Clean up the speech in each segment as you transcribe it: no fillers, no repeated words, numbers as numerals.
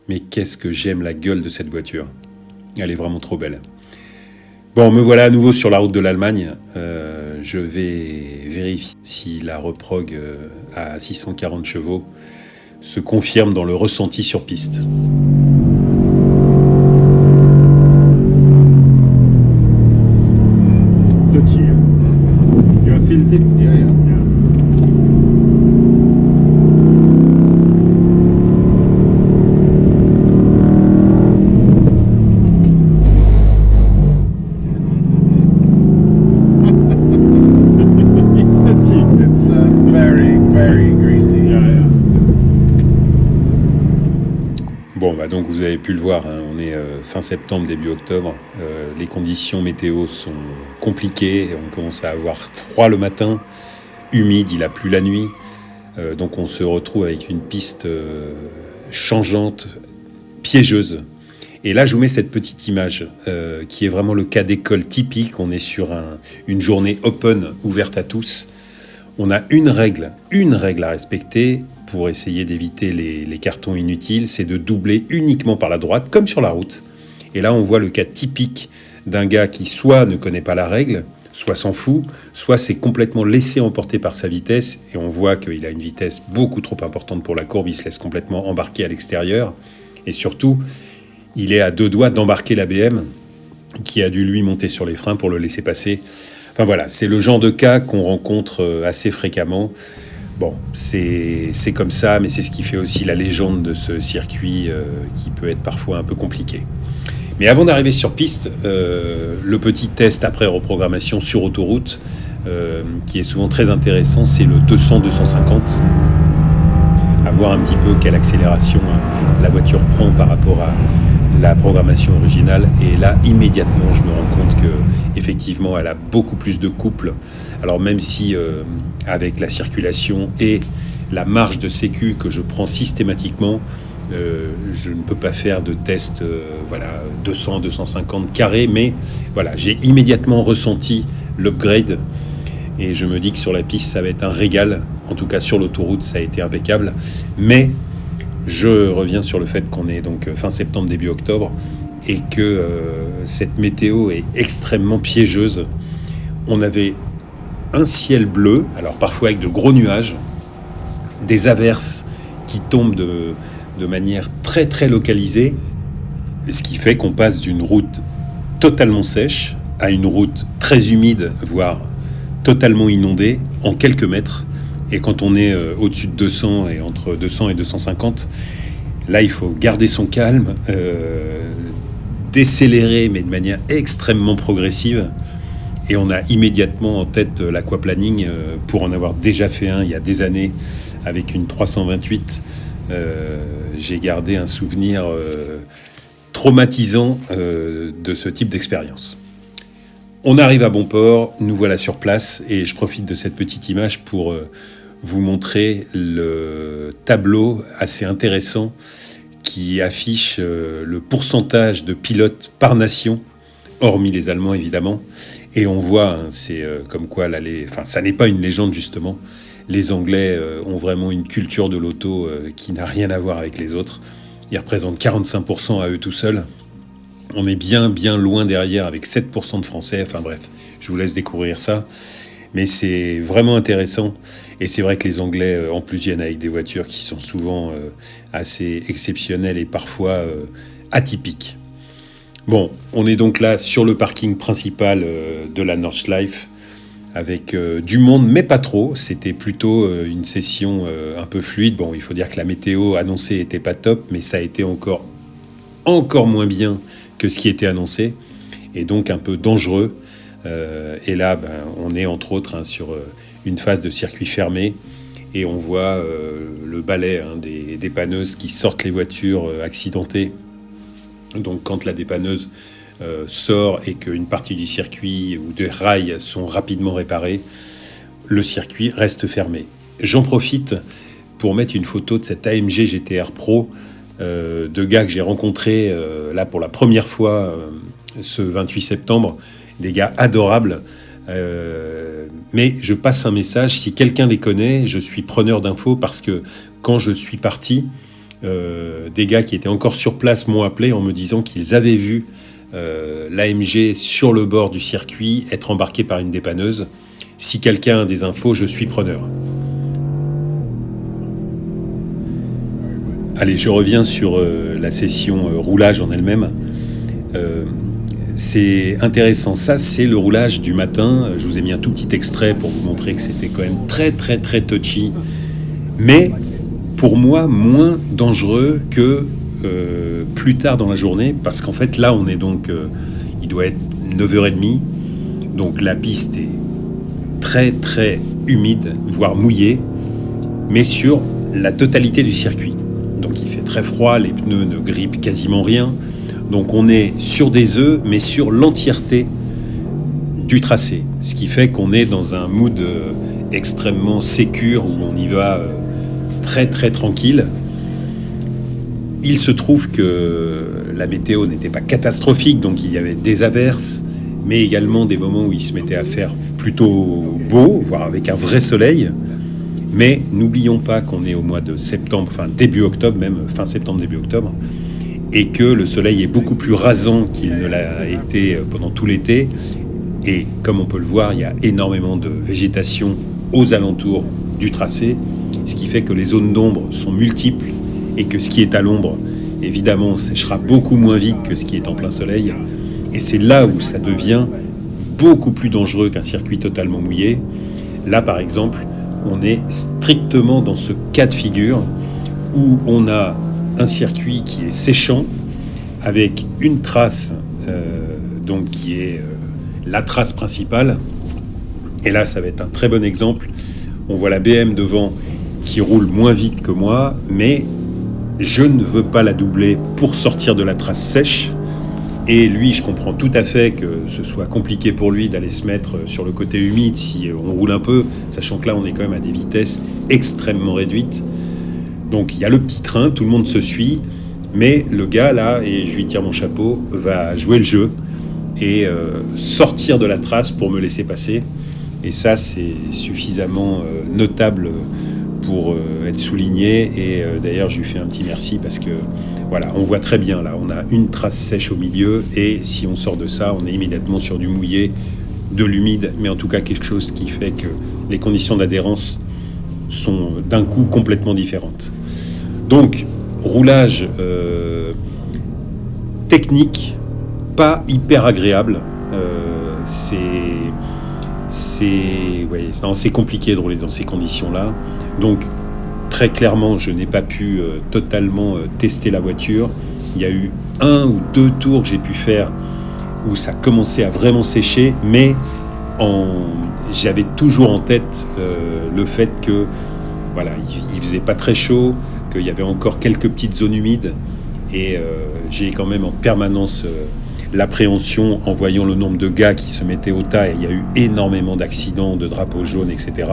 Mais qu'est-ce que j'aime la gueule de cette voiture. Elle est vraiment trop belle. Bon, me voilà à nouveau sur la route de l'Allemagne. Je vais vérifier si la Reprog à 640 chevaux se confirme dans le ressenti sur piste. Touchy. You have felt it? Yeah. Donc vous avez pu le voir, hein, on est fin septembre, début octobre. Les conditions météo sont compliquées. On commence à avoir froid le matin, humide, il a plu la nuit. Donc on se retrouve avec une piste changeante, piégeuse. Et là, je vous mets cette petite image qui est vraiment le cas d'école typique. On est sur une journée open, ouverte à tous. On a une règle à respecter pour essayer d'éviter les cartons inutiles, c'est de doubler uniquement par la droite, comme sur la route. Et là, on voit le cas typique d'un gars qui soit ne connaît pas la règle, soit s'en fout, soit s'est complètement laissé emporter par sa vitesse, et on voit qu'il a une vitesse beaucoup trop importante pour la courbe, il se laisse complètement embarquer à l'extérieur, et surtout, il est à 2 doigts d'embarquer la BM, qui a dû lui monter sur les freins pour le laisser passer. Enfin voilà, c'est le genre de cas qu'on rencontre assez fréquemment. Bon, c'est comme ça, mais c'est ce qui fait aussi la légende de ce circuit qui peut être parfois un peu compliqué. Mais avant d'arriver sur piste, le petit test après reprogrammation sur autoroute, qui est souvent très intéressant, c'est le 200-250. À voir un petit peu quelle accélération la voiture prend par rapport à la programmation originale. Et là, immédiatement, je me rends compte que effectivement, elle a beaucoup plus de couple. Alors même si avec la circulation et la marge de sécu que je prends systématiquement, je ne peux pas faire de test 200-250 carrés, mais voilà, j'ai immédiatement ressenti l'upgrade et je me dis que sur la piste ça va être un régal. En tout cas sur l'autoroute ça a été impeccable, mais je reviens sur le fait qu'on est donc fin septembre début octobre et que cette météo est extrêmement piégeuse. On avait un ciel bleu, alors parfois avec de gros nuages, des averses qui tombent de manière très très localisée, ce qui fait qu'on passe d'une route totalement sèche à une route très humide, voire totalement inondée en quelques mètres. Et quand on est au-dessus de 200 et entre 200 et 250, là il faut garder son calme, décélérer mais de manière extrêmement progressive. Et on a immédiatement en tête l'aquaplaning pour en avoir déjà fait un il y a des années avec une 328. J'ai gardé un souvenir traumatisant de ce type d'expérience. On arrive à bon port, nous voilà sur place et je profite de cette petite image pour vous montrer le tableau assez intéressant qui affiche le pourcentage de pilotes par nation, hormis les Allemands évidemment. Et on voit, c'est comme quoi, ça n'est pas une légende justement. Les Anglais ont vraiment une culture de l'auto qui n'a rien à voir avec les autres. Ils représentent 45% à eux tout seuls. On est bien loin derrière avec 7% de Français. Enfin bref, je vous laisse découvrir ça. Mais c'est vraiment intéressant. Et c'est vrai que les Anglais, en plus, viennent avec des voitures qui sont souvent assez exceptionnelles et parfois atypiques. Bon, on est donc là sur le parking principal de la Nordschleife avec du monde, mais pas trop. C'était plutôt une session un peu fluide. Bon, il faut dire que la météo annoncée était pas top, mais ça a été encore moins bien que ce qui était annoncé, et donc un peu dangereux. Et là, on est entre autres sur une phase de circuit fermé, et on voit le balai des dépanneuses qui sortent les voitures accidentées. Donc quand la dépanneuse sort et qu'une partie du circuit ou des rails sont rapidement réparés, le circuit reste fermé. J'en profite pour mettre une photo de cet AMG GTR Pro de gars que j'ai rencontrés là pour la première fois ce 28 septembre, des gars adorables. Mais je passe un message, si quelqu'un les connaît, je suis preneur d'infos parce que quand je suis parti, des gars qui étaient encore sur place m'ont appelé en me disant qu'ils avaient vu l'AMG sur le bord du circuit être embarqué par une dépanneuse. Si quelqu'un a des infos, je suis preneur. Allez, je reviens sur la session roulage en elle-même. C'est intéressant, ça c'est le roulage du matin. Je vous ai mis un tout petit extrait pour vous montrer que c'était quand même très très très touchy, mais pour moi moins dangereux que plus tard dans la journée, parce qu'en fait là on est donc, il doit être 9h30, donc la piste est très très humide, voire mouillée, mais sur la totalité du circuit. Donc il fait très froid, les pneus ne grippent quasiment rien. Donc on est sur des œufs, mais sur l'entièreté du tracé. Ce qui fait qu'on est dans un mood extrêmement sécure, où on y va très très tranquille. Il se trouve que la météo n'était pas catastrophique, donc il y avait des averses, mais également des moments où il se mettait à faire plutôt beau, voire avec un vrai soleil. Mais n'oublions pas qu'on est au mois de septembre, enfin début octobre même, fin septembre, début octobre, et que le soleil est beaucoup plus rasant qu'il ne l'a été pendant tout l'été. Et comme on peut le voir, il y a énormément de végétation aux alentours du tracé, ce qui fait que les zones d'ombre sont multiples et que ce qui est à l'ombre, évidemment, séchera beaucoup moins vite que ce qui est en plein soleil. Et c'est là où ça devient beaucoup plus dangereux qu'un circuit totalement mouillé. Là, par exemple, on est strictement dans ce cas de figure où on a un circuit qui est séchant avec une trace donc qui est la trace principale. Et là, ça va être un très bon exemple. On voit la BM devant qui roule moins vite que moi, mais je ne veux pas la doubler pour sortir de la trace sèche. Et lui, je comprends tout à fait que ce soit compliqué pour lui d'aller se mettre sur le côté humide si on roule un peu, sachant que là, on est quand même à des vitesses extrêmement réduites. Donc, il y a le petit train, tout le monde se suit, mais le gars, là, et je lui tire mon chapeau, va jouer le jeu et sortir de la trace pour me laisser passer. Et ça, c'est suffisamment notable pour être souligné. Et d'ailleurs, je lui fais un petit merci parce que, voilà, on voit très bien, là, on a une trace sèche au milieu. Et si on sort de ça, on est immédiatement sur du mouillé, de l'humide, mais en tout cas quelque chose qui fait que les conditions d'adhérence sont d'un coup complètement différentes. Donc, roulage technique, pas hyper agréable. C'est compliqué de rouler dans ces conditions-là. Donc, très clairement, je n'ai pas pu totalement tester la voiture. Il y a eu 1 ou 2 tours que j'ai pu faire où ça commençait à vraiment sécher, mais j'avais toujours en tête le fait que voilà, il faisait pas très chaud, qu'il y avait encore quelques petites zones humides, et j'ai quand même en permanence l'appréhension en voyant le nombre de gars qui se mettaient au tas, et il y a eu énormément d'accidents, de drapeaux jaunes, etc.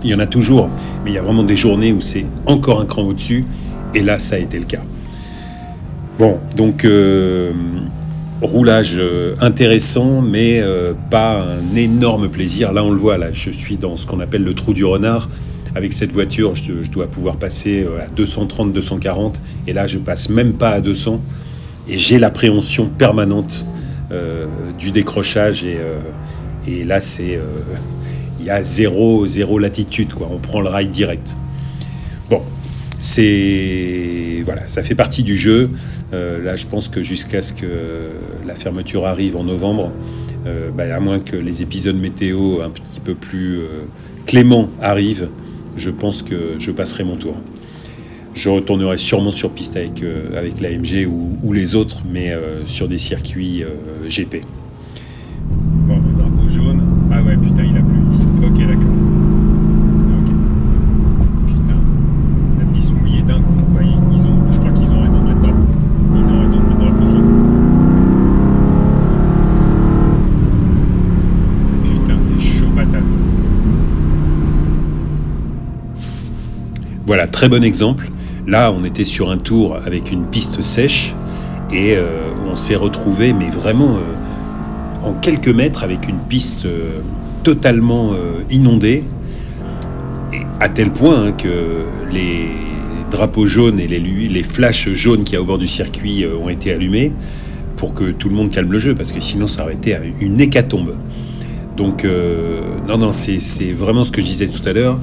Il y en a toujours, mais il y a vraiment des journées où c'est encore un cran au-dessus, et là, ça a été le cas. Bon, donc roulage intéressant, mais pas un énorme plaisir. Là, on le voit, là, je suis dans ce qu'on appelle le trou du renard. Avec cette voiture, je dois pouvoir passer à 230, 240, et là, je passe même pas à 200. Et j'ai l'appréhension permanente du décrochage, et là, il y a zéro latitude, quoi. On prend le rail direct. Bon, voilà, ça fait partie du jeu. Là, je pense que jusqu'à ce que la fermeture arrive en novembre, à moins que les épisodes météo un petit peu plus cléments arrivent, je pense que je passerai mon tour. Je retournerai sûrement sur piste avec l'AMG ou les autres, mais sur des circuits GP. Bon, le drapeau jaune. Ah ouais, putain, il a plu. Ok, d'accord. Ok. Putain, la piste mouillée d'un coup. Ouais, je crois qu'ils ont raison de mettre drapeau. Ils ont raison de mettre drapeau jaune. Putain, c'est chaud patate. Voilà, très bon exemple. Là, on était sur un tour avec une piste sèche et on s'est retrouvé, mais vraiment en quelques mètres, avec une piste totalement inondée, et à tel point que drapeaux jaunes et les flashs jaunes qu'il y a au bord du circuit ont été allumés pour que tout le monde calme le jeu, parce que sinon ça aurait été une hécatombe. Donc non, c'est vraiment ce que je disais tout à l'heure,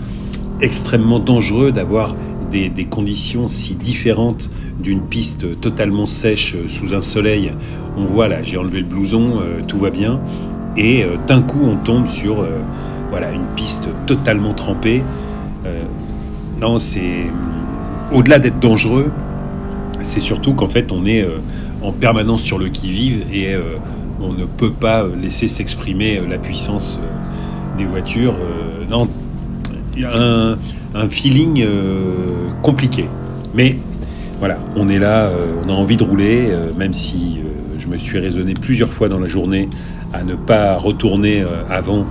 extrêmement dangereux d'avoir des conditions si différentes d'une piste totalement sèche sous un soleil. On voit là, j'ai enlevé le blouson, tout va bien, et d'un coup on tombe sur une piste totalement trempée. Non, c'est au-delà d'être dangereux, c'est surtout qu'en fait on est en permanence sur le qui-vive et on ne peut pas laisser s'exprimer la puissance des voitures. Non, il y a un feeling compliqué. Mais voilà, on est là, on a envie de rouler, même si je me suis raisonné plusieurs fois dans la journée à ne pas retourner avant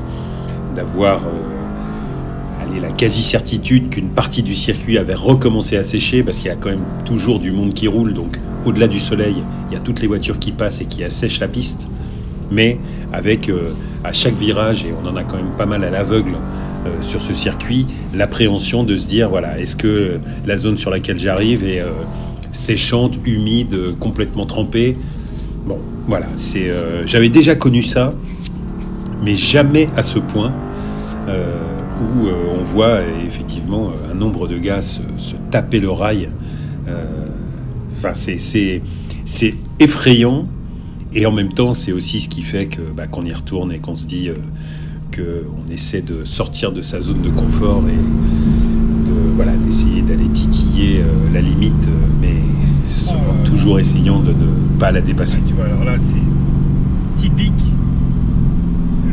d'avoir la quasi-certitude qu'une partie du circuit avait recommencé à sécher, parce qu'il y a quand même toujours du monde qui roule, donc au-delà du soleil, il y a toutes les voitures qui passent et qui assèchent la piste, mais avec à chaque virage, et on en a quand même pas mal à l'aveugle sur ce circuit, l'appréhension de se dire, voilà, est-ce que la zone sur laquelle j'arrive est séchante, humide, complètement trempée. Bon, voilà, j'avais déjà connu ça, mais jamais à ce point où on voit effectivement un nombre de gars se taper le rail. Enfin, c'est effrayant, et en même temps, c'est aussi ce qui fait que qu'on y retourne et qu'on se dit qu'on essaie de sortir de sa zone de confort et d'essayer d'aller titiller la limite, mais toujours essayant de ne pas la dépasser. Tu vois, alors là, c'est typique.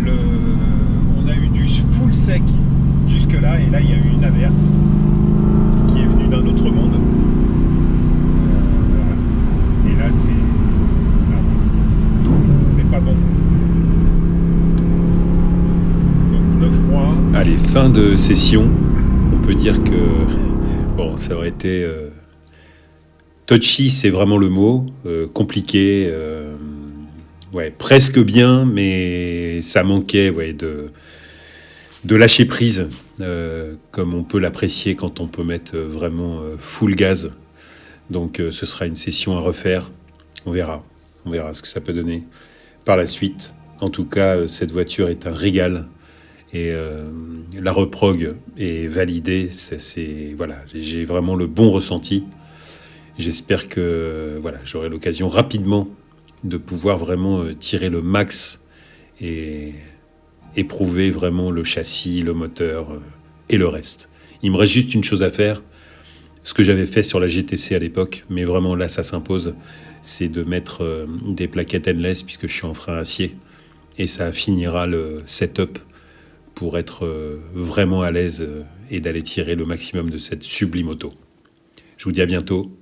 On a eu du full sec jusque-là, et là, il y a eu une averse qui est venue d'un autre monde. Et là, c'est pas bon. Donc, le froid. Allez, fin de session. On peut dire que ça aurait été touchy, c'est vraiment le mot, compliqué, presque bien, mais ça manquait de lâcher prise, comme on peut l'apprécier quand on peut mettre vraiment full gaz. Donc ce sera une session à refaire, on verra ce que ça peut donner par la suite. En tout cas, cette voiture est un régal, et la reprog est validée. J'ai vraiment le bon ressenti. J'espère que j'aurai l'occasion rapidement de pouvoir vraiment tirer le max et éprouver vraiment le châssis, le moteur et le reste. Il me reste juste une chose à faire, ce que j'avais fait sur la GTC à l'époque, mais vraiment là ça s'impose, c'est de mettre des plaquettes endless, puisque je suis en frein acier, et ça finira le setup pour être vraiment à l'aise et d'aller tirer le maximum de cette sublime auto. Je vous dis à bientôt.